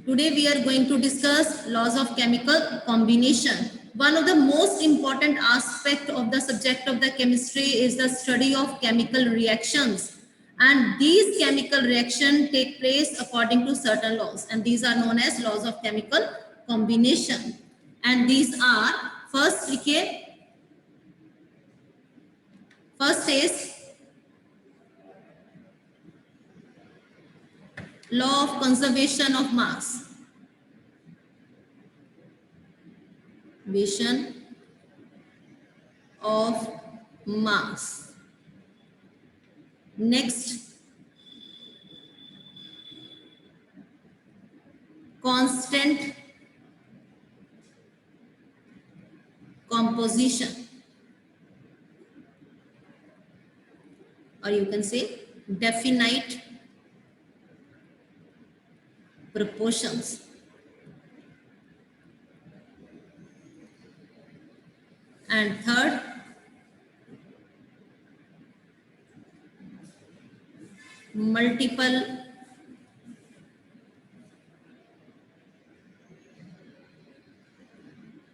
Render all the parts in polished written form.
Today we are going to discuss laws of chemical combination. One of the most important aspect of the subject of the chemistry is the study of chemical reactions. And these chemical reactions take place according to certain laws. And these are known as laws of chemical combination. And these are, first is law of conservation of mass. Conservation of mass. Next, constant composition, or you can say definite proportions. And third, multiple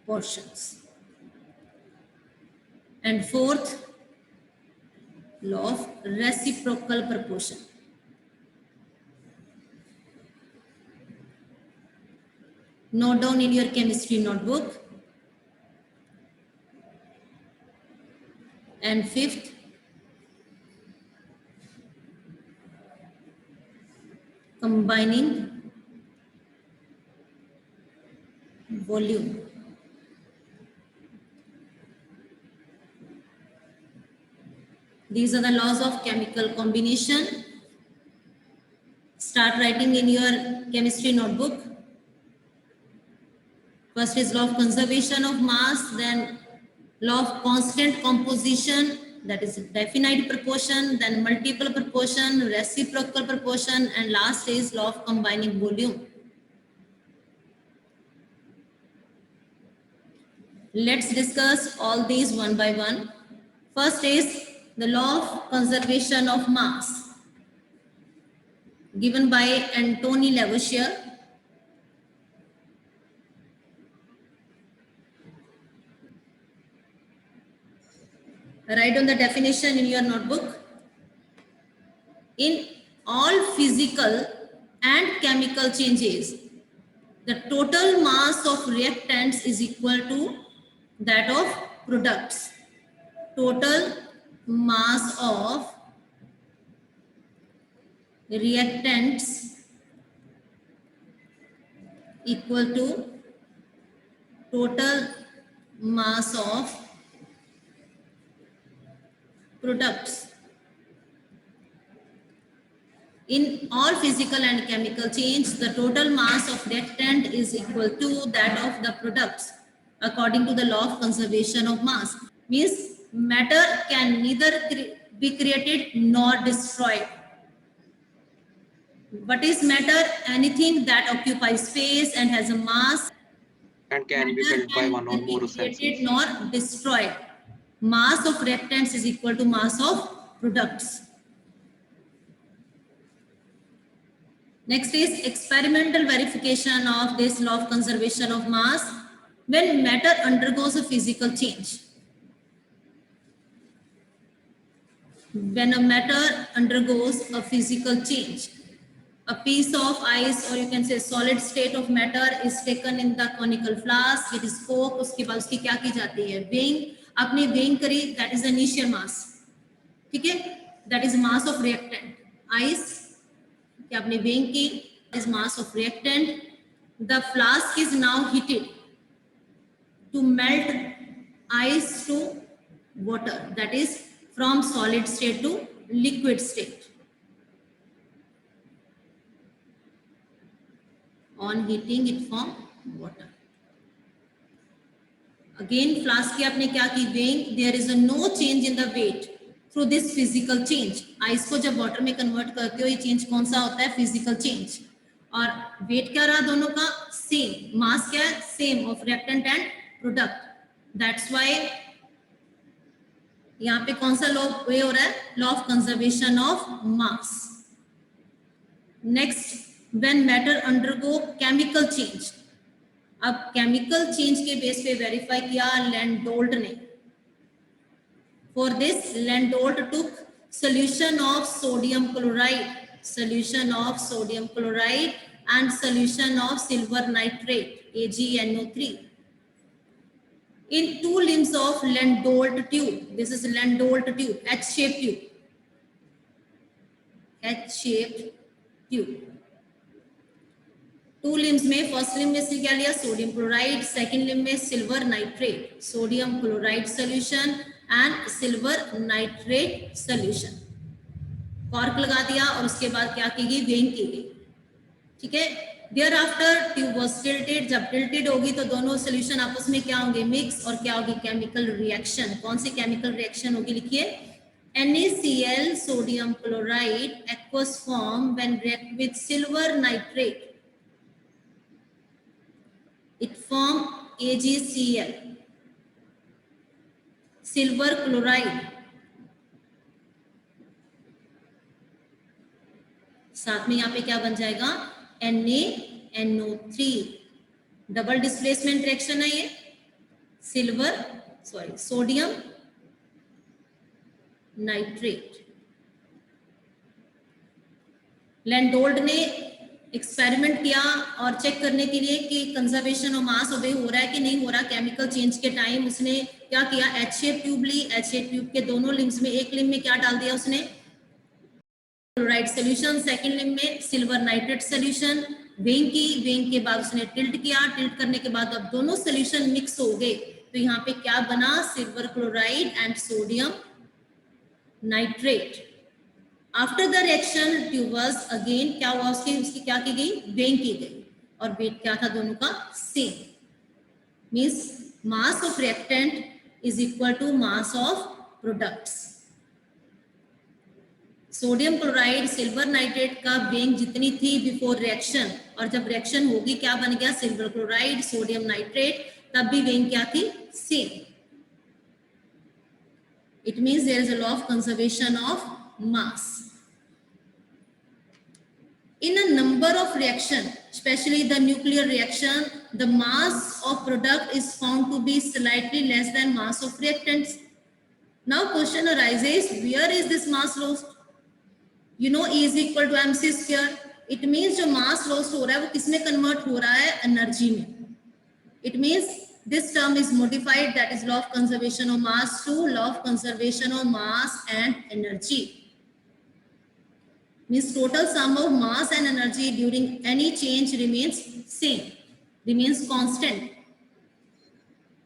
portions. And fourth, law of reciprocal proportion. Note down in your chemistry notebook. And fifth, combining volume. These are the laws of chemical combination. Start writing in your chemistry notebook. First is law of conservation of mass, then law of constant composition, that is definite proportion, then multiple proportion, reciprocal proportion, and last is law of combining volume. Let's discuss all these one by one. First is the law of conservation of mass, given by Anthony Lavoisier. Write down the definition in your notebook. In all physical and chemical changes, the total mass of reactants is equal to that of products. Total mass of reactants equal to total mass of products. In all physical and chemical change, the total mass of reactant is equal to that of the products according to the law of conservation of mass. Means matter can neither be created nor destroyed. What is matter? Anything that occupies space and has a mass and can be felt by one or more senses. Nor destroyed. Mass of reactants is equal to mass of products. Next is experimental verification of this law of conservation of mass when matter undergoes a physical change. When a matter undergoes a physical change, a piece of ice or you can say solid state of matter is taken in the conical flask, it is cooked, उसके बाद उसकी क्या की जाती है? Weighing. आपने weighing करी, that is the initial mass. ठीक है? That is mass of reactant. Ice कि आपने weighing की, is mass of reactant. The flask is now heated to melt ice to water, that is from solid state to liquid state. On heating it from water. Again flask की आपने क्या की? Weighing. There is a no change in the weight through this physical change. Ice को जब water में convert करते हो ये change कौन सा होता है? Physical change. और weight क्या रहा दोनों का? Same. Mass क्या है? Same of reactant and product. That's why यहाँ पे कौन सा law हो रहा है? Law of conservation of mass. Next, when matter undergo chemical change. अब केमिकल चेंज के बेस पे वेरीफाई किया लैंडोल्ट ने. For this, Landolt took solution of sodium chloride and solution of silver nitrate AgNO3 in 2 limbs of Landolt tube. This is Landolt tube, H-shaped tube. H-shaped tube. 2 limbs में first limb में इसने क्या लिया sodium chloride, second limb में silver nitrate, sodium chloride solution and silver nitrate solution. Cork लगा दिया और उसके बाद क्या की गई, वेइंग की गई. ठीक है. Thereafter tube was tilted. जब टिल्टेड होगी तो दोनों सोल्यूशन आपस में क्या होंगे, मिक्स, और क्या होगी, केमिकल रिएक्शन. कौन सी केमिकल रिएक्शन होगी, लिखिए. NaCl sodium chloride aqueous form when react with silver nitrate. It form AgCl, silver chloride. साथ में यहाँ पे क्या बन जाएगा, NaNO3. डबल डिस्प्लेसमेंट रिएक्शन है ये. Sodium nitrate. लैंडोल्ट ने एक्सपेरिमेंट किया और चेक करने के लिए कि कंजर्वेशन ऑफ मास ओबे हो रहा है कि नहीं हो रहा केमिकल चेंज के टाइम. उसने क्या किया, एच शेप ट्यूब ली. एच शेप ट्यूब के दोनों लिम्स में, एक लिम्ब में क्या डाल दिया उसने, क्लोराइड सोल्यूशन, सेकंड लिम्ब में सिल्वर नाइट्रेट सोल्यूशन. वेइंग की, वेइंग के बाद उसने टिल्ट किया. टिल्ट करने के बाद अब दोनों सोल्यूशन मिक्स हो गए तो यहाँ पे क्या बना, silver chloride and sodium nitrate. After the reaction tube was again क्या हुआ, उसकी क्या की गई, वेइंग की गई. और वेट क्या था दोनों का, same. Means mass of reactant is equal to mass of products. Sodium chloride silver nitrate का वेइंग जितनी थी बिफोर रिएक्शन, और जब रिएक्शन होगी क्या बन गया, सिल्वर क्लोराइड सोडियम नाइट्रेट, तब भी वेइंग क्या थी, same. It means there is a law of conservation of mass. In a number of reaction, especially the nuclear reaction, the mass of product is found to be slightly less than mass of reactants. Now question arises, where is this mass lost? You know E is equal to mc square. It means जो mass lost हो रहा है वो किसमें convert हो रहा है, energy में. It means this term is modified, that is law of conservation of mass to law of conservation of mass and energy. Means total sum of mass and energy during any change remains same, remains constant.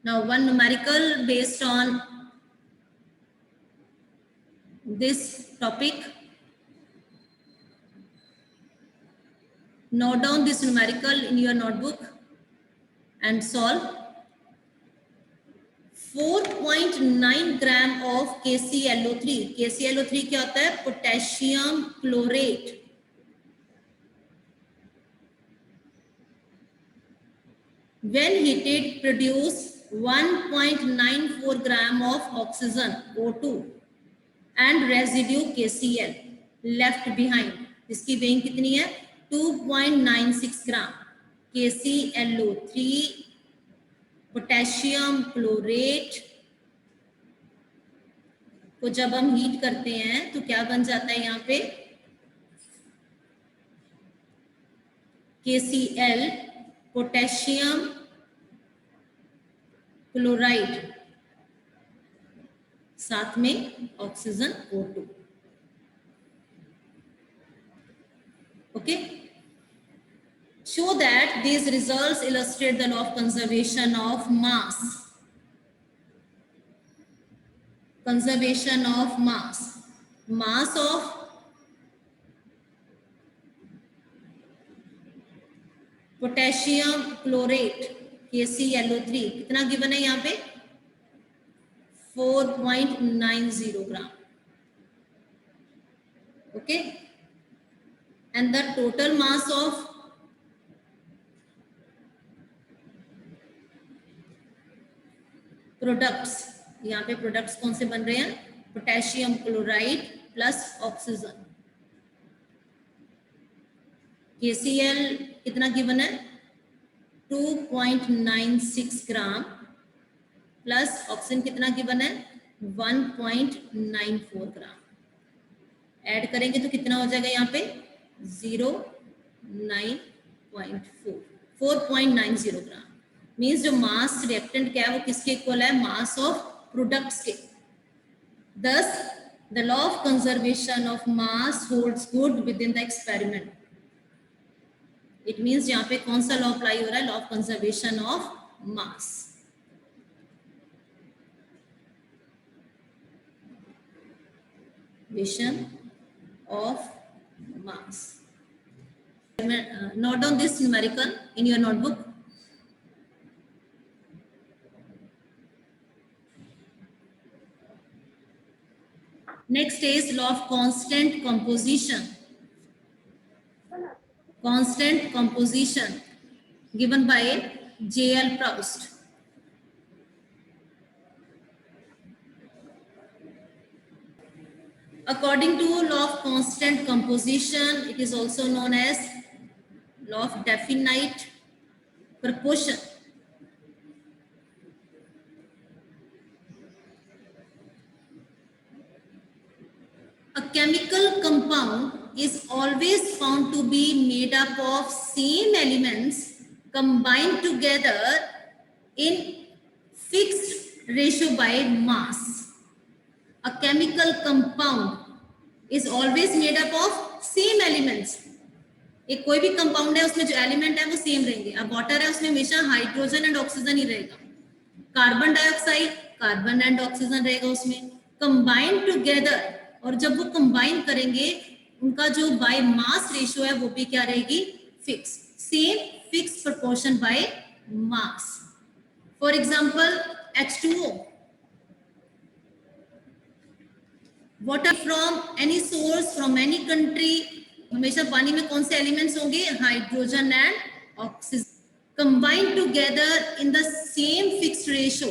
Now one numerical based on this topic. Note down this numerical in your notebook and solve. 4.9 gram of KClO3. KClO3 क्या होता है, potassium chlorate. When heated produce 1.94 gram of oxygen O2 and residue KCl left behind. इसकी weighing कितनी है, 2.96 ग्राम. KClO3 potassium chlorate को जब हम heat करते हैं तो क्या बन जाता है, यहाँ पे KCl पोटेशियम क्लोराइड, साथ में oxygen O2. Okay. Show that these results illustrate the law of conservation of mass. Conservation of mass. Mass of potassium chlorate KClO3 कितना गिवन है यहाँ पे, 4.90 ग्राम. Okay. And the total mass of products, यहाँ पे products कौन से बन रहे हैं, potassium chloride plus oxygen. KCl कितना गिवन है 2.96 ग्राम प्लस ऑक्सीजन कितना गिवन है 1.94 ग्राम। ऐड करेंगे तो कितना हो जाएगा यहाँ पे 0.9.4 4.90 ग्राम। मीन्स जो मास रिएक्टेंट क्या है वो किसके इक्वल है मास ऑफ प्रोडक्ट्स के। Thus, the law of conservation of mass holds good within the experiment. It means यहाँ पे कौन सा लॉ अप्लाई हो रहा है law of conservation of mass. Conservation of mass. Note down this numerical in your notebook. Next is law of constant composition. Constant composition given by J.L. Proust. According to law of constant composition, it is also known as law of definite proportion. A chemical compound is always found to be made up of same elements combined together in fixed ratio by mass. A chemical compound is always made up of same elements. एक कोई भी compound है उसमें जो element है वो same रहेंगे। अब वाटर है उसमें हमेशा हाइड्रोजन एंड ऑक्सीजन ही रहेगा। Carbon dioxide carbon and oxygen रहेगा उसमें कंबाइंड टुगेदर, और जब वो कंबाइन करेंगे उनका जो बाय मास रेशियो है वो भी क्या रहेगी fix, same fix proportion by mass. For example H2O, water from any source from any country, हमेशा पानी में कौन से एलिमेंट्स होंगे hydrogen and oxygen combined together in the same fixed ratio.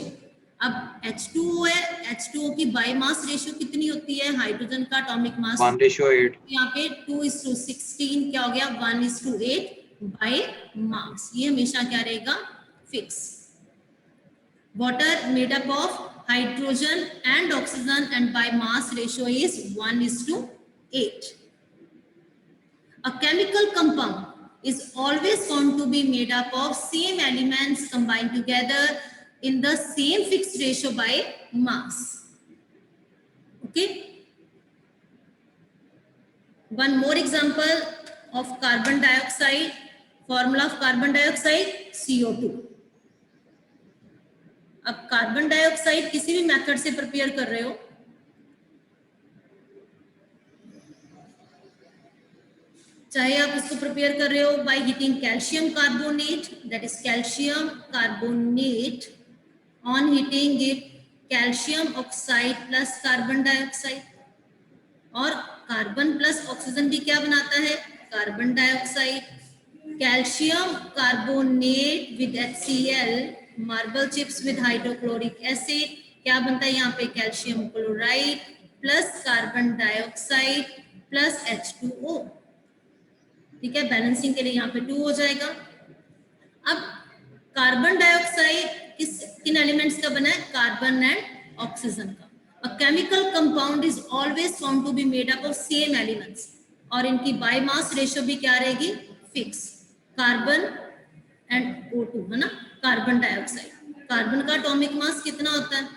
अब H2O है, H2O की बाय मास रेशियो कितनी होती है हाइड्रोजन का एटॉमिक मास 1:8। यहाँ पे 2:16 क्या हो गया 1:8 बाय मास। ये हमेशा क्या रहेगा fix. Water made up of hydrogen and oxygen and by mass ratio is 1:8। A chemical compound is always found to be made up of same elements combined together in the same fixed ratio by mass. Okay. One more example of carbon dioxide. Formula of carbon dioxide CO2. अब carbon dioxide किसी भी method से prepare कर रहे हो, चाहे आप इसको प्रिपेयर कर रहे हो by heating calcium carbonate, that is calcium carbonate, on heating it calcium oxide plus carbon dioxide, और कार्बन प्लस ऑक्सीजन भी क्या बनाता है carbon dioxide. Calcium carbonate with HCl, marble chips with hydrochloric acid, क्या बनता है यहाँ पे calcium chloride plus carbon dioxide plus H2O। ठीक है, बैलेंसिंग के लिए यहाँ पे 2 हो जाएगा। अब कार्बन डाइऑक्साइड किन एलिमेंट्स का बना है कार्बन एंड ऑक्सीजन का। A chemical compound is always found to be made up of same elements, और इनकी बाय मास रेशियो भी क्या रहेगी फिक्स। कार्बन एंड O2 है ना, कार्बन डाइऑक्साइड, कार्बन का एटॉमिक मास कितना होता है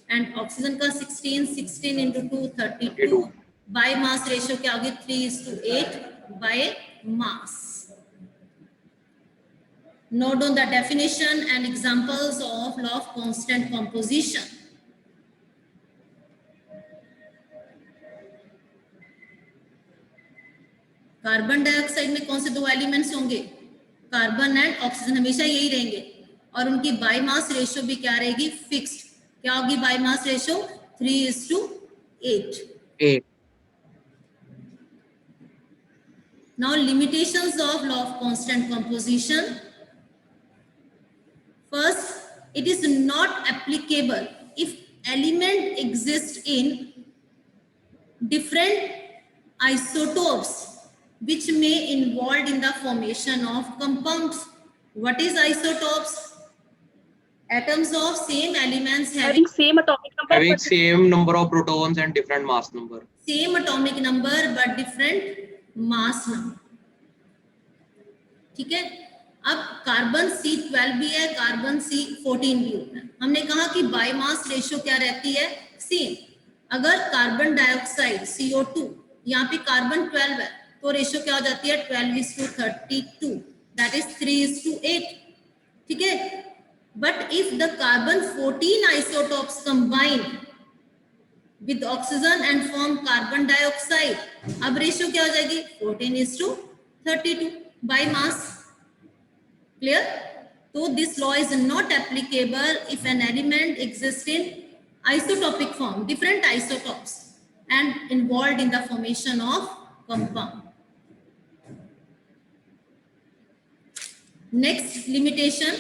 एंड ऑक्सीजन का 16 into 2 32, बाय मास रेशियो क्या होगी 3:8 by mass. Note down the definition and examples of law of constant composition. Carbon dioxide में कौन से 2 एलिमेंट्स होंगे कार्बन एंड ऑक्सीजन, हमेशा यही रहेंगे, और उनकी बाय मास रेशियो भी क्या रहेगी फिक्स्ड। क्या होगी by mass ratio 3:8। Now limitations of law of constant composition. First, it is not applicable if element exists in different isotopes which may involved in the formation of compounds. What is isotopes? Atoms of same elements having same atomic number Having same number of protons and different mass number. same atomic number but different mass number. ठीक है, अब carbon C12 भी है, carbon C14 भी होता है. हमने कहा कि बाय मास रेशियो क्या रहती है, सेम. अगर कार्बन डाइऑक्साइड CO2 यहाँ पे कार्बन 12 है तो रेशियो क्या हो जाती है 12:32, दैट इज 3:8. ठीक है, but if the carbon 14 isotopes combine with oxygen and form carbon dioxide, अब रेशियो क्या हो जाएगी 14:32 by mass. Clear? So this law is not applicable if an element exists in isotopic form, different isotopes, and involved in the formation of compound. Next limitation.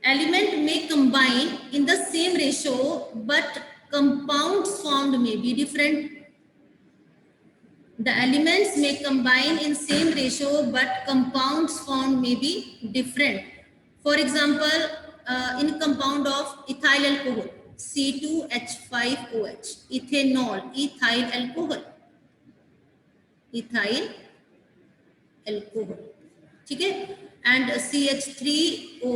Element may combine in the same ratio, but compounds formed may be different. The elements may combine in same ratio, but compounds formed may be different. For example, in compound of ethyl alcohol, C2H5OH, ethanol, ethyl alcohol, ठीक है, and CH3O,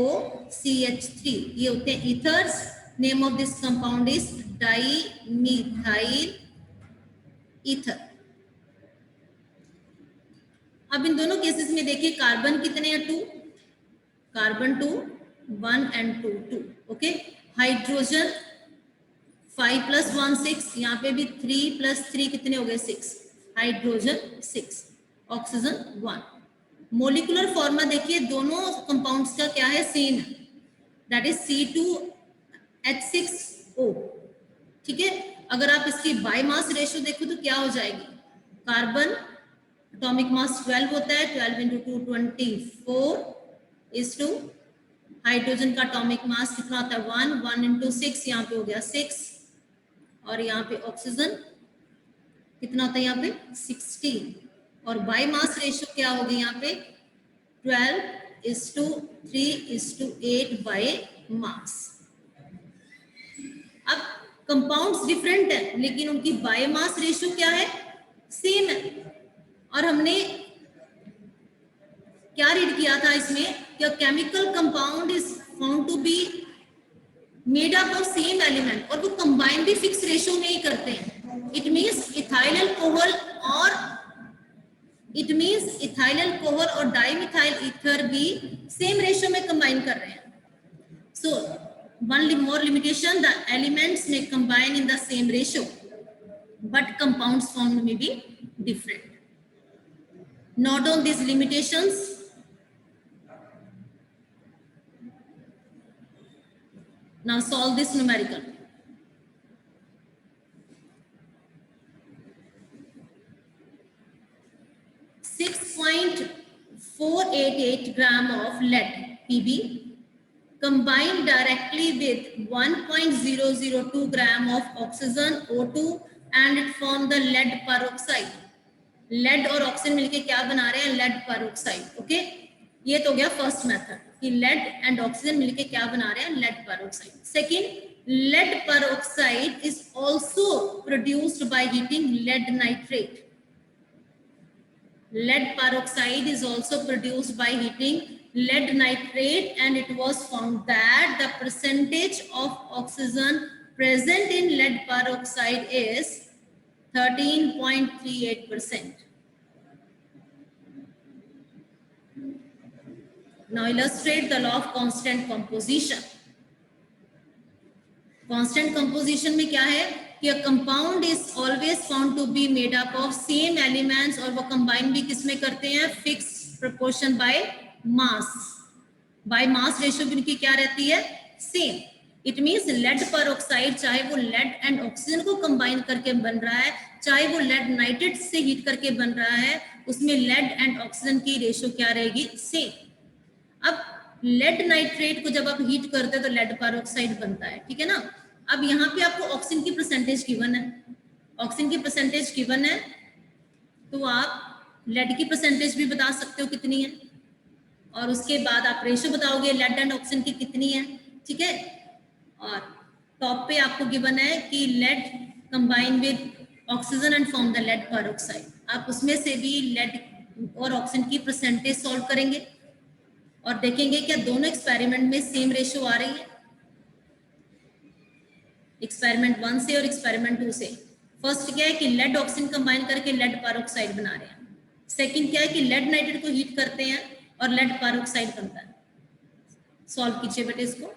CH3, ये होते हैं ethers. Name of this compound is dimethyl ether. अब इन दोनों cases में देखिए carbon कितने हैं 2, कार्बन 2, 1 and 2, 2. ओके, हाइड्रोजन 5 + 1 6, यहाँ पे भी 3 + 3 कितने हो गए 6, हाइड्रोजन 6, ऑक्सीजन 1. मोलिकुलर फॉर्मा देखिए दोनों कंपाउंड्स का क्या है, सेम है, दैट इज C2H6O. ठीक है, अगर आप इसकी बाय मास रेशियो देखो तो क्या हो जाएगी, कार्बन एटॉमिक मास 12 होता है, 12 × 2 24 हाइड्रोजन का एटॉमिक मास कितना होता है 1, 1 × 6, यहाँ पे हो गया 6, और यहाँ पे ऑक्सीजन कितना होता है यहाँ पे 16, और बाय मास रेशियो क्या होगी यहाँ पे 12:3:8 बाय मास. अब कंपाउंड्स डिफरेंट है लेकिन उनकी बाय मास रेशियो क्या है, सेम है. और हमने क्या रीड किया था इसमें कि chemical compound is found to be made up of same element, और वो कंबाइन भी फिक्स रेशियो में ही करते हैं. इट मींस इथाइल अल्कोहल और डाइमिथाइल ईथर भी सेम रेशियो में कंबाइन कर रहे हैं. सो one more limitation, the elements may combine in the same ratio, but compounds formed may be different. Note on these limitations. Now solve this numerical. 6.488 gram of lead Pb combined directly with 1.002 gram of oxygen O2 and it formed the lead peroxide. Lead और oxygen मिलके क्या बना रहे हैं, lead peroxide. Okay, ये तो गया first method कि लेड एंड ऑक्सीजन मिलके क्या बना रहे हैं, lead peroxide. Second, lead peroxide is also produced by heating lead nitrate. Lead peroxide is also produced by heating lead nitrate, and it was found that the percentage of oxygen present in lead peroxide is 13.38%. Now illustrate the law of constant composition. Constant composition में क्या है कि a compound is always found to be made up of same elements, और वो combine भी किसमें करते हैं, fixed proportion by mass. By mass ratio भी इनकी क्या रहती है, same. It means lead peroxide चाहे वो lead and oxygen को combine करके बन रहा है, चाहे वो lead nitrate से हीट करके बन रहा है, उसमें lead and oxygen की रेशियो क्या रहेगी, same. अब लेड नाइट्रेट को जब आप हीट करते हैं तो लेड पेरोक्साइड बनता है, ठीक है ना। अब यहाँ पे आपको ऑक्सीजन की परसेंटेज गिवन है, ऑक्सीजन की परसेंटेज गिवन है, तो आप लेड की परसेंटेज भी बता सकते हो कितनी है, और उसके बाद आप रेशियो बताओगे लेड एंड ऑक्सीजन की कितनी है, ठीक है। और टॉप पे आपको गिवन है कि lead combine with oxygen and form the lead peroxide, आप उसमें से भी लेड और ऑक्सीजन की परसेंटेज सॉल्व करेंगे और देखेंगे क्या दोनों एक्सपेरिमेंट में सेम रेशियो आ रही है, एक्सपेरिमेंट 1 से और एक्सपेरिमेंट 2 से। फर्स्ट क्या है कि लेड ऑक्सीजन कंबाइन करके लेड पेरोक्साइड बना रहे हैं, सेकंड क्या है कि लेड नाइट्रेट को हीट करते हैं और लेड पेरोक्साइड बनता है। सॉल्व कीजिए बेटे इसको।